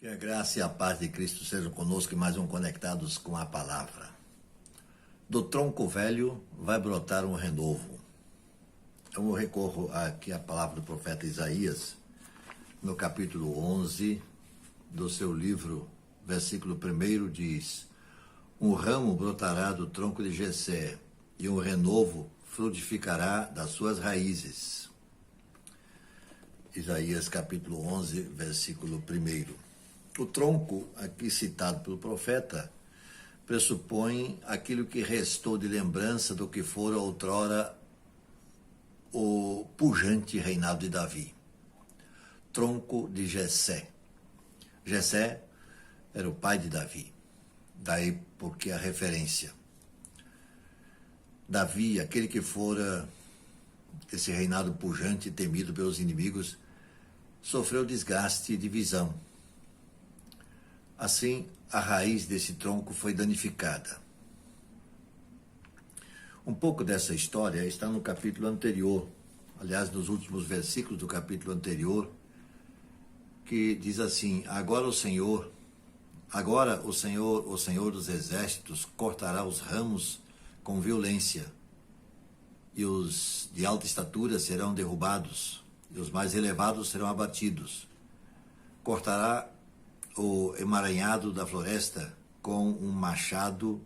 Que a graça e a paz de Cristo sejam conosco e mais um Conectados com a Palavra. Do tronco velho vai brotar um renovo. Eu recorro aqui à palavra do profeta Isaías, no capítulo 11 do seu livro, versículo 1 diz: um ramo brotará do tronco de Jessé, e um renovo frutificará das suas raízes. Isaías capítulo 11, versículo 1. O tronco, aqui citado pelo profeta, pressupõe aquilo que restou de lembrança do que fora outrora o pujante reinado de Davi. Tronco de Jessé. Jessé era o pai de Davi, daí porque a referência. Davi, aquele que fora esse reinado pujante e temido pelos inimigos, sofreu desgaste e divisão. Assim, a raiz desse tronco foi danificada. Um pouco dessa história está no capítulo anterior, aliás, nos últimos versículos do capítulo anterior, que diz assim: agora o Senhor dos exércitos, cortará os ramos com violência, e os de alta estatura serão derrubados, e os mais elevados serão abatidos. Cortará o emaranhado da floresta com um machado,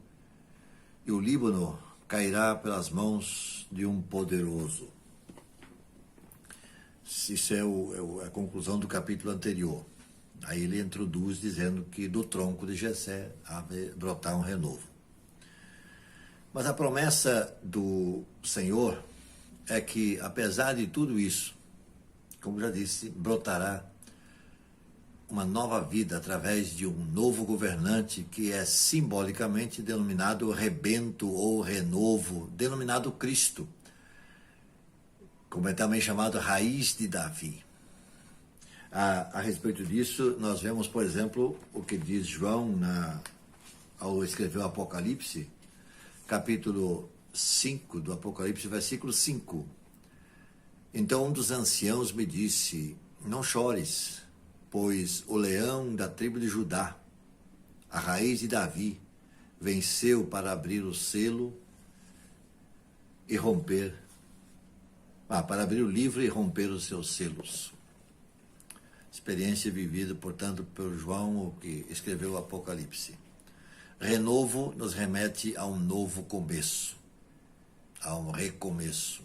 e o Líbano cairá pelas mãos de um poderoso. Isso é a conclusão do capítulo anterior. Aí ele introduz dizendo que do tronco de Jessé há de brotar um renovo. Mas a promessa do Senhor é que, apesar de tudo isso, como já disse, brotará uma nova vida através de um novo governante que é simbolicamente denominado rebento ou renovo, denominado Cristo, como é também chamado raiz de Davi. A respeito disso, nós vemos, por exemplo, o que diz João ao escrever o Apocalipse, capítulo 5 do Apocalipse, versículo 5. Então um dos anciãos me disse: não chores, pois o leão da tribo de Judá, a raiz de Davi, venceu para abrir o selo e para abrir o livro e romper os seus selos. Experiência vivida, portanto, por João, que escreveu o Apocalipse. Renovo nos remete a um novo começo, a um recomeço.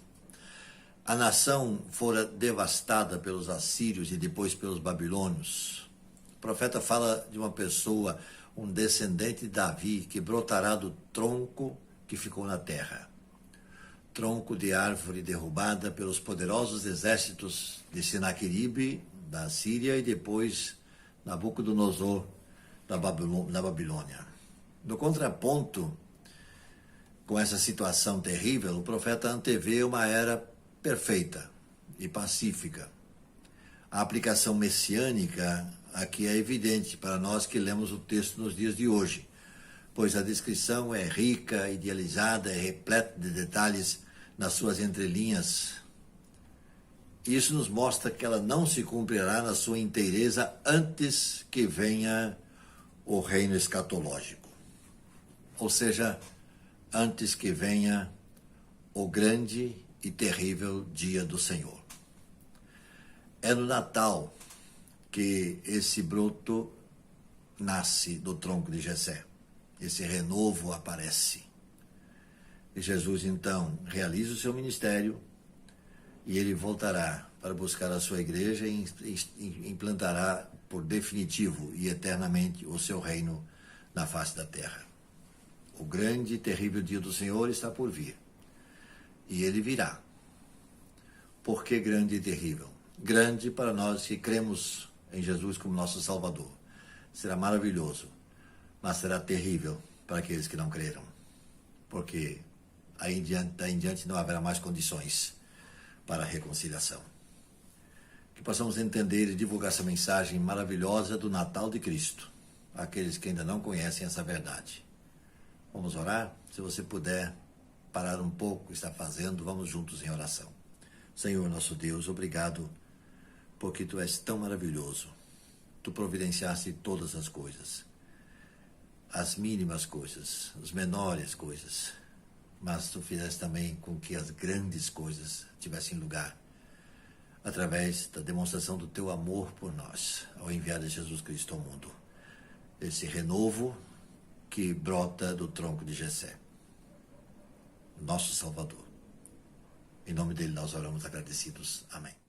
A nação fora devastada pelos assírios e depois pelos babilônios. O profeta fala de uma pessoa, um descendente de Davi, que brotará do tronco que ficou na terra. Tronco de árvore derrubada pelos poderosos exércitos de Senaqueribe, da Síria, e depois Nabucodonosor, da Babilônia. No contraponto com essa situação terrível, o profeta antevê uma era perfeita e pacífica. A aplicação messiânica aqui é evidente para nós que lemos o texto nos dias de hoje, pois a descrição é rica, idealizada, é repleta de detalhes nas suas entrelinhas. Isso nos mostra que ela não se cumprirá na sua inteireza antes que venha o reino escatológico. Ou seja, antes que venha o grande e terrível dia do Senhor. É no Natal que esse broto nasce do tronco de Jessé. Esse renovo aparece. E Jesus, então, realiza o seu ministério e ele voltará para buscar a sua igreja e implantará por definitivo e eternamente o seu reino na face da terra. O grande e terrível dia do Senhor está por vir. E ele virá. Por que grande e terrível? Grande para nós que cremos em Jesus como nosso Salvador. Será maravilhoso, mas será terrível para aqueles que não creram. Porque daí em diante não haverá mais condições para a reconciliação. Que possamos entender e divulgar essa mensagem maravilhosa do Natal de Cristo, àqueles que ainda não conhecem essa verdade. Vamos orar? Se você puder parar um pouco, está fazendo, vamos juntos em oração. Senhor nosso Deus, obrigado porque Tu és tão maravilhoso. tu providenciaste todas as coisas, as mínimas coisas, as menores coisas, mas tu fizeste também com que as grandes coisas tivessem lugar, através da demonstração do teu amor por nós, ao enviar Jesus Cristo ao mundo. Esse renovo que brota do tronco de Jessé, nosso Salvador. Em nome dele nós oramos agradecidos. Amém.